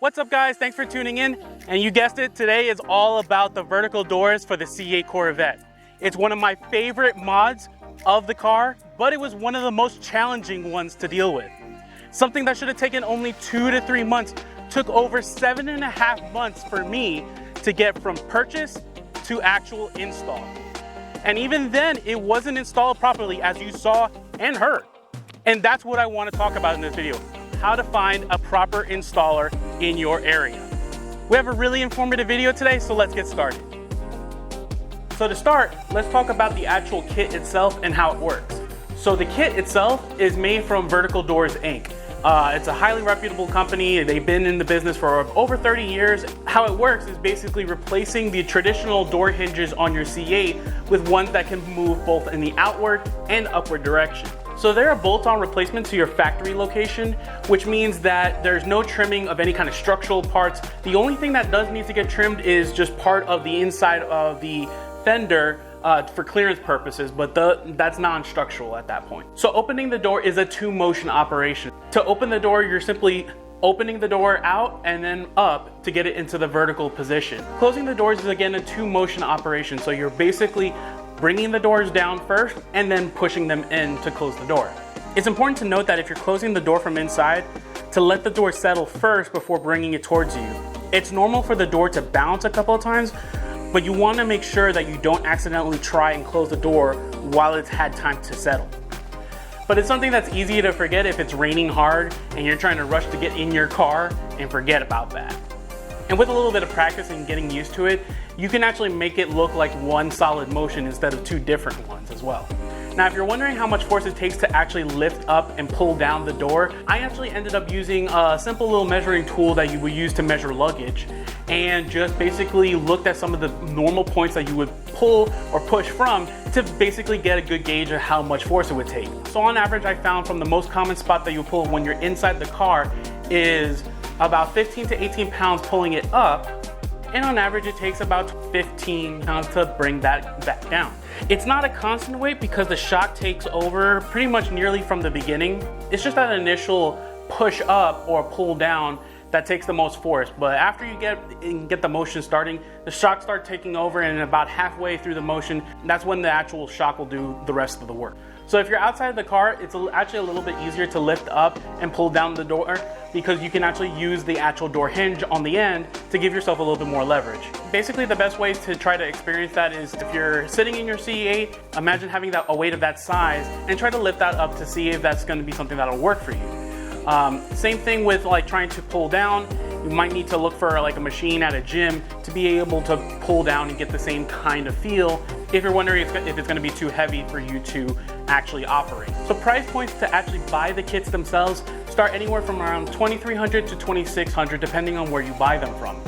What's up guys, thanks for tuning in. And you guessed it, today is all about the vertical doors for the C8 Corvette. It's one of my favorite mods of the car, but it was one of the most challenging ones to deal with. Something that should have taken only 2 to 3 months took over 7.5 months for me to get from purchase to actual install. And even then, it wasn't installed properly, as you saw and heard. And that's what I want to talk about in this video. How to find a proper installer in your area. We have a really informative video today, so let's get started. So to start, let's talk about the actual kit itself and how it works. So the kit itself is made from Vertical Doors Inc. It's a highly reputable company. They've been in the business for over 30 years. How it works is basically replacing the traditional door hinges on your C8 with ones that can move both in the outward and upward direction. So they're a bolt-on replacement to your factory location, which means that there's no trimming of any kind of structural parts. The only thing that does need to get trimmed is just part of the inside of the fender for clearance purposes, but that's non-structural at that point. So opening the door is a 2-motion operation. To open the door, you're simply opening the door out and then up to get it into the vertical position. Closing the doors is again a 2-motion operation, so you're basically bringing the doors down first and then pushing them in to close the door. It's important to note that if you're closing the door from inside, to let the door settle first before bringing it towards you. It's normal for the door to bounce a couple of times, but you want to make sure that you don't accidentally try and close the door while it's had time to settle. But it's something that's easy to forget if it's raining hard and you're trying to rush to get in your car and forget about that. And with a little bit of practice and getting used to it, you can actually make it look like one solid motion instead of 2 different ones as well. Now, if you're wondering how much force it takes to actually lift up and pull down the door, I actually ended up using a simple little measuring tool that you would use to measure luggage, and just basically looked at some of the normal points that you would pull or push from to basically get a good gauge of how much force it would take. So on average, I found from the most common spot that you pull when you're inside the car is about 15 to 18 pounds pulling it up, and on average it takes about 15 pounds to bring that back down. It's not a constant weight because the shock takes over pretty much nearly from the beginning. It's just that initial push up or pull down that takes the most force, but after you get the motion starting, the shock starts taking over, and about halfway through the motion, that's when the actual shock will do the rest of the work. So if you're outside of the car, it's actually a little bit easier to lift up and pull down the door because you can actually use the actual door hinge on the end to give yourself a little bit more leverage. Basically, the best ways to try to experience that is if you're sitting in your C8, imagine having a weight of that size and try to lift that up to see if that's going to be something that'll work for you. Same thing with like trying to pull down. You might need to look for like a machine at a gym to be able to pull down and get the same kind of feel if you're wondering if it's going to be too heavy for you to actually operate. So price points to actually buy the kits themselves start anywhere from around $2,300 to $2,600 depending on where you buy them from.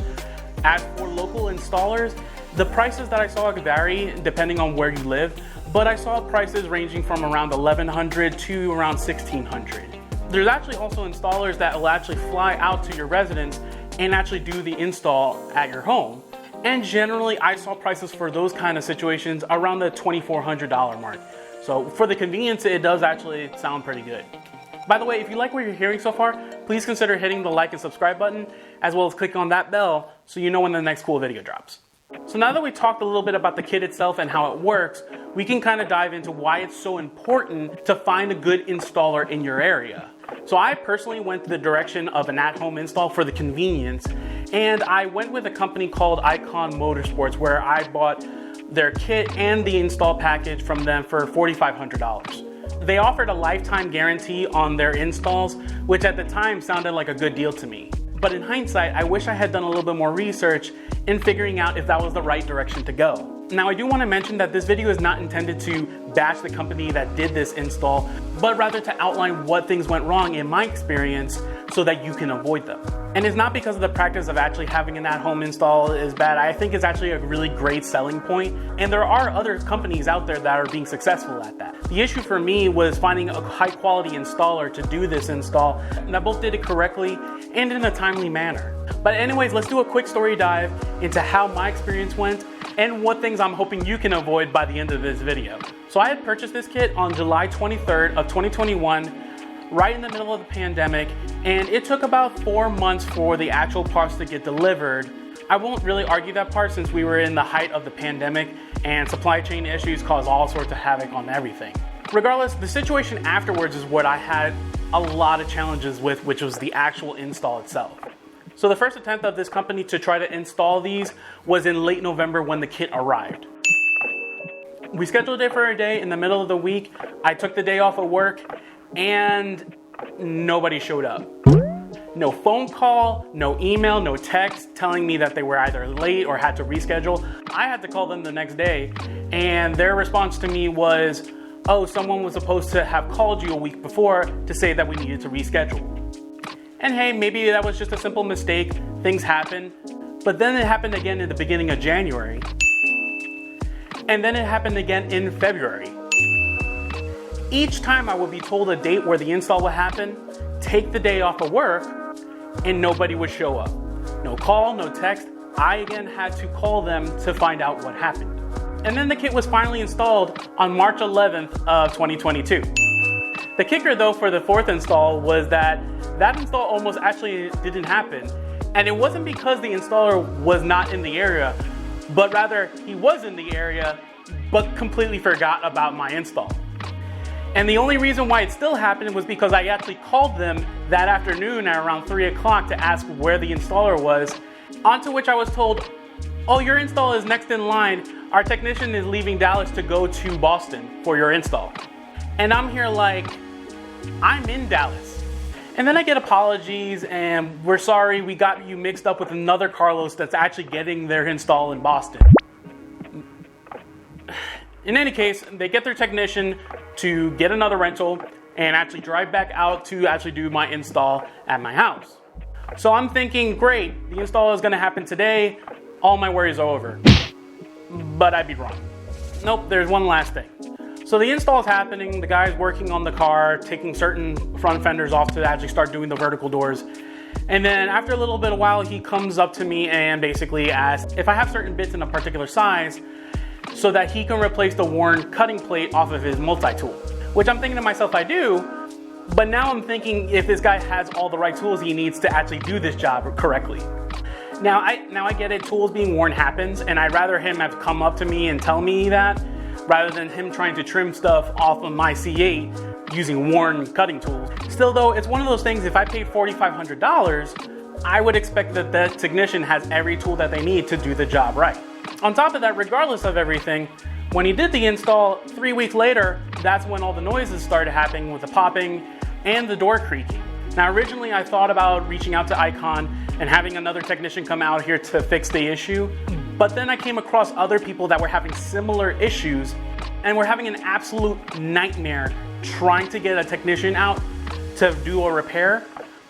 As for local installers, the prices that I saw vary depending on where you live, but I saw prices ranging from around $1,100 to around $1,600. There's actually also installers that will actually fly out to your residence and actually do the install at your home. And generally, I saw prices for those kind of situations around the $2,400 mark. So for the convenience, it does actually sound pretty good. By the way, if you like what you're hearing so far, please consider hitting the like and subscribe button, as well as clicking on that bell so you know when the next cool video drops. So now that we talked a little bit about the kit itself and how it works, we can kind of dive into why it's so important to find a good installer in your area. So I personally went the direction of an at-home install for the convenience, and I went with a company called Paragon Motorsports, where I bought their kit and the install package from them for $4,500. They offered a lifetime guarantee on their installs, which at the time sounded like a good deal to me. But in hindsight, I wish I had done a little bit more research in figuring out if that was the right direction to go. Now, I do want to mention that this video is not intended to bash the company that did this install, but rather to outline what things went wrong in my experience so that you can avoid them. And it's not because of the practice of actually having an at-home install is bad. I think it's actually a really great selling point, and there are other companies out there that are being successful at that. The issue for me was finding a high-quality installer to do this install that both did it correctly and in a timely manner. But anyways, let's do a quick story dive into how my experience went and what things I'm hoping you can avoid by the end of this video. So I had purchased this kit on July 23rd of 2021 right in the middle of the pandemic, and it took about 4 months for the actual parts to get delivered. I won't really argue that part since we were in the height of the pandemic and supply chain issues caused all sorts of havoc on everything. Regardless, the situation afterwards is what I had a lot of challenges with, which was the actual install itself. So the first attempt of this company to try to install these was in late November when the kit arrived. We scheduled it for a day in the middle of the week. I took the day off of work and nobody showed up. No phone call, no email, no text telling me that they were either late or had to reschedule. I had to call them the next day, and their response to me was, oh, someone was supposed to have called you a week before to say that we needed to reschedule. And hey, maybe that was just a simple mistake. Things happen. But then it happened again in the beginning of January. And then it happened again in February. Each time I would be told a date where the install would happen, take the day off of work, and nobody would show up. No call, no text. I again had to call them to find out what happened. And then the kit was finally installed on March 11th of 2022. The kicker though for the fourth install was that install almost actually didn't happen. And it wasn't because the installer was not in the area, but rather he was in the area, but completely forgot about my install. And the only reason why it still happened was because I actually called them that afternoon at around 3 o'clock to ask where the installer was, onto which I was told, oh, your install is next in line. Our technician is leaving Dallas to go to Boston for your install. And I'm here like, I'm in Dallas. And then I get apologies and we're sorry, we got you mixed up with another Carlos that's actually getting their install in Boston. In any case, they get their technician to get another rental and actually drive back out to actually do my install at my house. So I'm thinking, great, the install is gonna happen today, all my worries are over. But I'd be wrong. Nope, there's one last thing. So the install is happening, the guy's working on the car, taking certain front fenders off to actually start doing the vertical doors. And then after a little bit of while, he comes up to me and basically asks if I have certain bits in a particular size so that he can replace the worn cutting plate off of his multi-tool. Which I'm thinking to myself, I do, but now I'm thinking if this guy has all the right tools he needs to actually do this job correctly. Now I get it, tools being worn happens, and I'd rather him have come up to me and tell me that, rather than him trying to trim stuff off of my C8 using worn cutting tools. Still though, it's one of those things, if I paid $4,500, I would expect that the technician has every tool that they need to do the job right. On top of that, regardless of everything, when he did the install, 3 weeks later, that's when all the noises started happening with the popping and the door creaking. Now originally I thought about reaching out to Icon and having another technician come out here to fix the issue, but then I came across other people that were having similar issues and were having an absolute nightmare trying to get a technician out to do a repair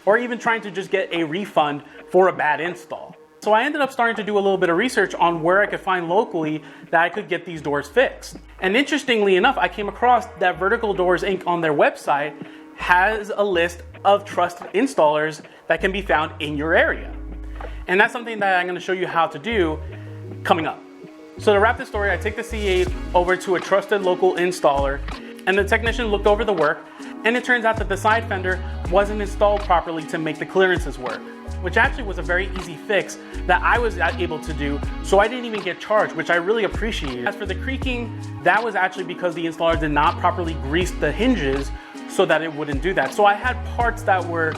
or even trying to just get a refund for a bad install. So I ended up starting to do a little bit of research on where I could find locally that I could get these doors fixed. And interestingly enough, I came across that Vertical Doors Inc. on their website has a list of trusted installers that can be found in your area. And that's something that I'm going to show you how to do coming up. So to wrap this story, I take the C8 over to a trusted local installer and the technician looked over the work, and it turns out that the side fender wasn't installed properly to make the clearances work, which actually was a very easy fix that I was able to do, so I didn't even get charged, which I really appreciated. As for the creaking, that was actually because the installer did not properly grease the hinges so that it wouldn't do that. So I had parts that were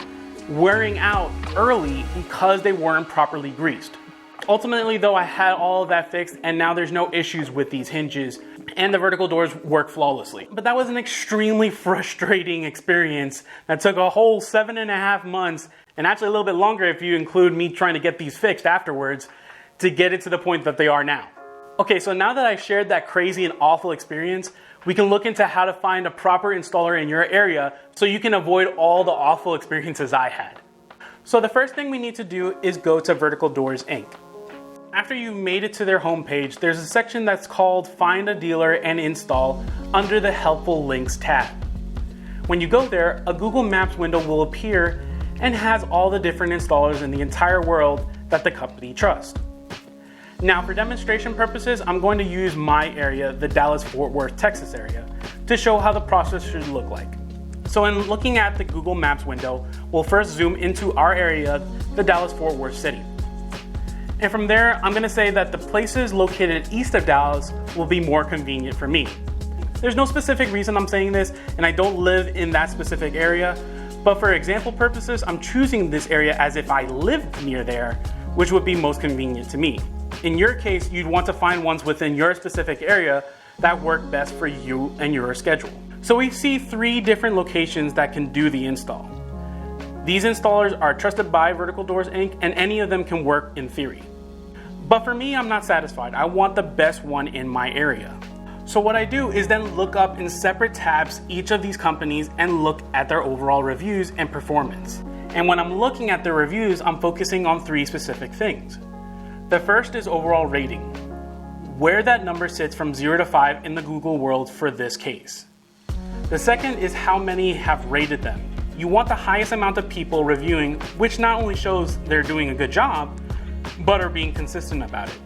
wearing out early because they weren't properly greased. Ultimately though, I had all of that fixed and now there's no issues with these hinges and the vertical doors work flawlessly. But that was an extremely frustrating experience that took a whole 7.5 months, and actually a little bit longer if you include me trying to get these fixed afterwards, to get it to the point that they are now. Okay, so now that I shared that crazy and awful experience, we can look into how to find a proper installer in your area so you can avoid all the awful experiences I had. So the first thing we need to do is go to Vertical Doors Inc. After you made it to their homepage, there's a section that's called Find a Dealer and Install under the Helpful Links tab. When you go there, a Google Maps window will appear and has all the different installers in the entire world that the company trusts. Now for demonstration purposes, I'm going to use my area, the Dallas-Fort Worth, Texas area, to show how the process should look like. So in looking at the Google Maps window, we'll first zoom into our area, the Dallas-Fort Worth city. And from there, I'm gonna say that the places located east of Dallas will be more convenient for me. There's no specific reason I'm saying this, and I don't live in that specific area, but for example purposes, I'm choosing this area as if I lived near there, which would be most convenient to me. In your case, you'd want to find ones within your specific area that work best for you and your schedule. So we see 3 different locations that can do the install. These installers are trusted by Vertical Doors Inc., and any of them can work in theory. But for me, I'm not satisfied. I want the best one in my area. So what I do is then look up in separate tabs each of these companies and look at their overall reviews and performance. And when I'm looking at the reviews, I'm focusing on 3 specific things. The first is overall rating, where that number sits from 0 to 5 in the Google world for this case. The second is how many have rated them. You want the highest amount of people reviewing, which not only shows they're doing a good job, but are being consistent about it.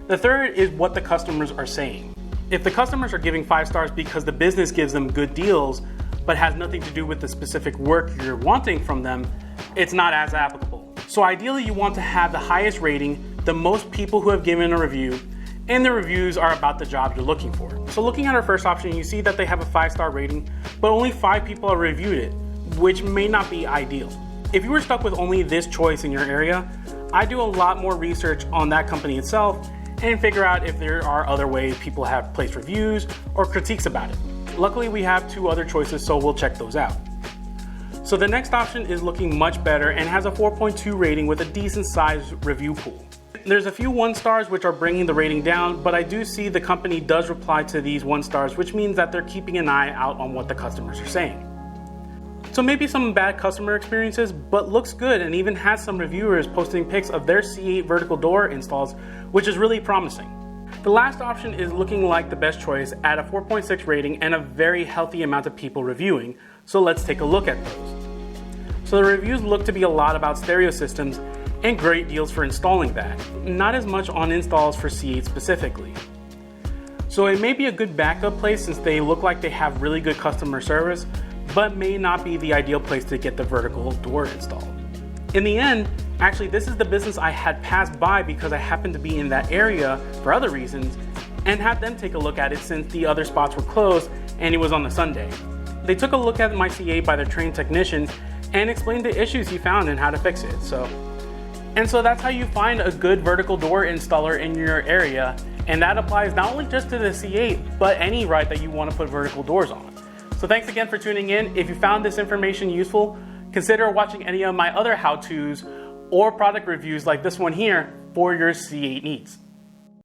The third is what the customers are saying. If the customers are giving 5 stars because the business gives them good deals, but has nothing to do with the specific work you're wanting from them, it's not as applicable. So ideally you want to have the highest rating, the most people who have given a review, and the reviews are about the job you're looking for. So looking at our first option, you see that they have a 5-star rating, but only 5 people have reviewed it, which may not be ideal. If you were stuck with only this choice in your area, I do a lot more research on that company itself and figure out if there are other ways people have placed reviews or critiques about it. Luckily, we have 2 other choices, so we'll check those out. So the next option is looking much better and has a 4.2 rating with a decent sized review pool. There's a few 1 stars which are bringing the rating down, but I do see the company does reply to these 1 stars, which means that they're keeping an eye out on what the customers are saying. So maybe some bad customer experiences, but looks good and even has some reviewers posting pics of their C8 vertical door installs, which is really promising. The last option is looking like the best choice at a 4.6 rating and a very healthy amount of people reviewing, so let's take a look at those. So the reviews look to be a lot about stereo systems and great deals for installing that, not as much on installs for C8 specifically. So it may be a good backup place since they look like they have really good customer service, but may not be the ideal place to get the vertical door installed. In the end, actually this is the business I had passed by because I happened to be in that area for other reasons and had them take a look at it since the other spots were closed and it was on the Sunday. They took a look at my C8 by their trained technician and explained the issues he found and how to fix it. So that's how you find a good vertical door installer in your area, and that applies not only just to the C8, but any ride that you want to put vertical doors on. So thanks again for tuning in. If you found this information useful, consider watching any of my other how-tos or product reviews like this one here for your C8 needs.